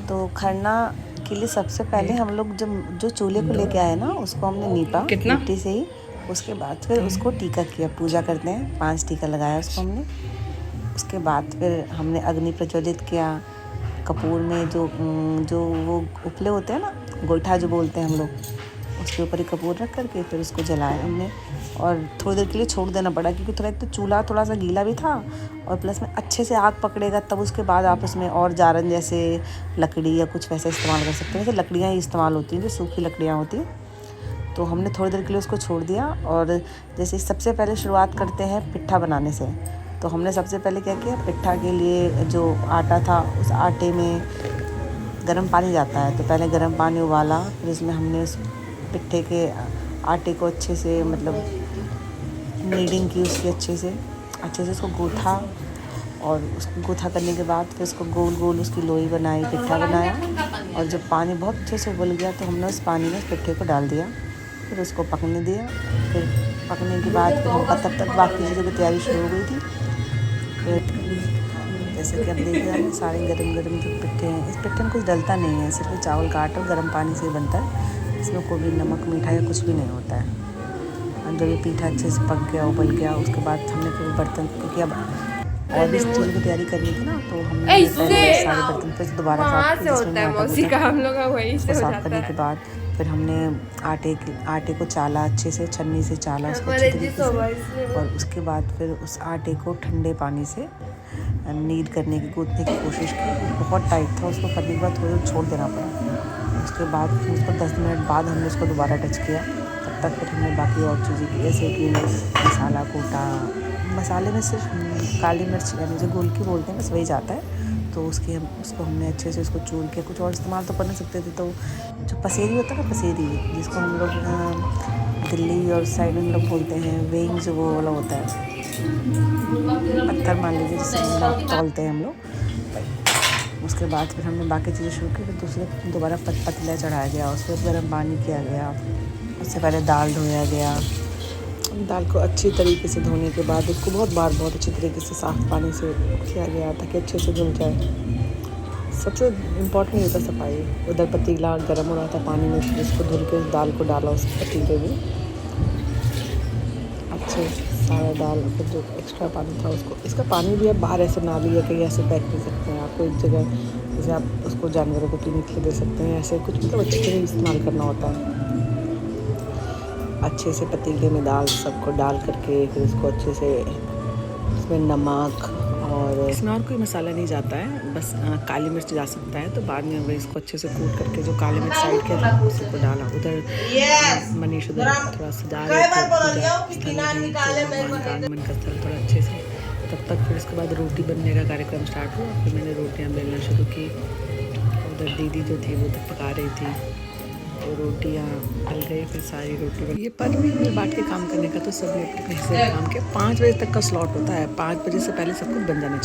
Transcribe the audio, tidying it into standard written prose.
तो खरना के लिए सबसे पहले हम लोग जब जो चूल्हे को लेके आए ना उसको हमने नीपा मिट्टी से ही। उसके बाद फिर उसको टीका किया, पूजा करते हैं 5 टीका लगाया उसको हमने। उसके बाद फिर हमने अग्नि प्रज्वलित किया। कपूर में जो वो उपले होते हैं ना, गोईठा जो बोलते हैं हम लोग, उसके ऊपर ही कपूर रख करके फिर उसको जलाया हमने। और थोड़ी देर के लिए छोड़ देना पड़ा क्योंकि थोड़ा एक तो चूल्हा थोड़ा सा गीला भी था और प्लस में अच्छे से आग पकड़ेगा तब उसके बाद आप उसमें और जारन जैसे लकड़ी या कुछ वैसे इस्तेमाल कर सकते हैं। वैसे लकड़ियाँ ही इस्तेमाल होती हैं, जो सूखी लकड़ियाँ होती हैं। तो हमने थोड़ी देर के लिए उसको छोड़ दिया। और जैसे सबसे पहले शुरुआत करते हैं पिट्ठा बनाने से। तो हमने सबसे पहले क्या किया, पिट्ठा के लिए जो आटा था उस आटे में गर्म पानी जाता है, तो पहले गर्म पानी उबाला। फिर उसमें हमने उस पिट्ठे के आटे को अच्छे से मतलब नीडिंग की उसकी अच्छे से उसको गूँथा। और उसको गूँथा करने के बाद फिर उसको गोल गोल उसकी लोई बनाई, पिट्ठा बनाया। और जब पानी बहुत अच्छे से उबल गया तो हमने उस पानी में उस पिट्ठे को डाल दिया, फिर उसको पकने दिया। फिर पकने के बाद फिर तब तक बाकी चीज़ों की तैयारी शुरू हो गई थी। फिर जैसे कि आप देख रहे हैं सारे गरम गरम जो पिट्ठे हैं, इस पिट्ठे में कुछ डलता नहीं है, सिर्फ चावल का आटा और गर्म पानी से ही बनता है। इसमें कोई भी नमक मीठा या कुछ भी नहीं होता है। और जब ये पीठा अच्छे से पक गया, उबल गया, उसके बाद हमने फिर बर्तन, क्योंकि अब और भी चीज़ों की तैयारी करनी थी ना, तो हमने पहले सारे बर्तन फिर दोबारा साफ किए जिसमें साफ़ करने के बाद फिर हमने आटे को चाला, अच्छे से छन्नी से चाला उसको अच्छे तरीके से। और उसके बाद फिर उस आटे को ठंडे पानी से नीड करने की, गूँथने की कोशिश की। बहुत टाइट था, उसको करने के बाद थोड़ी देर छोड़ देना पड़ा। उसके बाद फिर उसको 10 मिनट बाद हमने उसको दोबारा टच किया। तब तक फिर हमने बाकी और चीज़ें की, जैसे कि मसाला कूटा। मसाले में सिर्फ काली मिर्च यानी जो गोलकी बोलते हैं बस वही जाता है। तो उसको हमने अच्छे से उसको चूर के, कुछ और इस्तेमाल तो कर नहीं सकते थे। तो जो पसेरी होता है ना, पसेरी जिसको हम लोग दिल्ली और साइड में लोग बोलते हैं वेइंग, जो वो वाला होता है पत्थर मान लीजिए जिससे तौलते हैं हम लोग। उसके बाद फिर हमने बाकी चीज़ें शुरू की। फिर दोबारा पतीला चढ़ाया गया, उस पर गर्म पानी किया गया। उससे पहले दाल धोया गया। दाल को अच्छी तरीके से धोने के बाद उसको बहुत अच्छी तरीके से साफ़ पानी से किया गया ताकि अच्छे से धुल जाए। सबसे इम्पोर्टेंट होता सफाई। उधर पतीला गर्म हो रहा था पानी में, फिर उसको धुल के दाल को डाला उस पतीले में अच्छे सारा दाल। फिर जो एक्स्ट्रा पानी था उसको, इसका पानी भी आप बाहर ऐसे नाली या कहीं ऐसे फेंक नहीं सकते हैं। आपको एक जगह जैसे आप उसको जानवरों को पीने के लिए दे सकते हैं, ऐसे कुछ मतलब अच्छे से इस्तेमाल करना होता है। अच्छे से पतीले में दाल सबको डाल करके फिर उसको अच्छे से, उसमें नमक और इसमें और कोई मसाला नहीं जाता है, बस काली मिर्च जा सकता है। तो बाद में वही इसको अच्छे से कूट करके जो काली मिर्च साइड के उसी को डाला। उधर मनीष उधर थोड़ा सजा रहे थे भगवान का आगमन का स्थल थोड़ा अच्छे से। तब तक फिर उसके बाद रोटी बनने का कार्यक्रम स्टार्ट हुआ। फिर मैंने रोटियाँ बेलना शुरू की। उधर दीदी जो थी वो तक पका रही थी, तो रोटियाँ डल गई। फिर सारी रोटी बन, ये पर भी बांट के काम करने का तो सब लोग काम के 5 बजे तक का स्लॉट होता है। 5 बजे से पहले सब कुछ बन जाना चाहिए।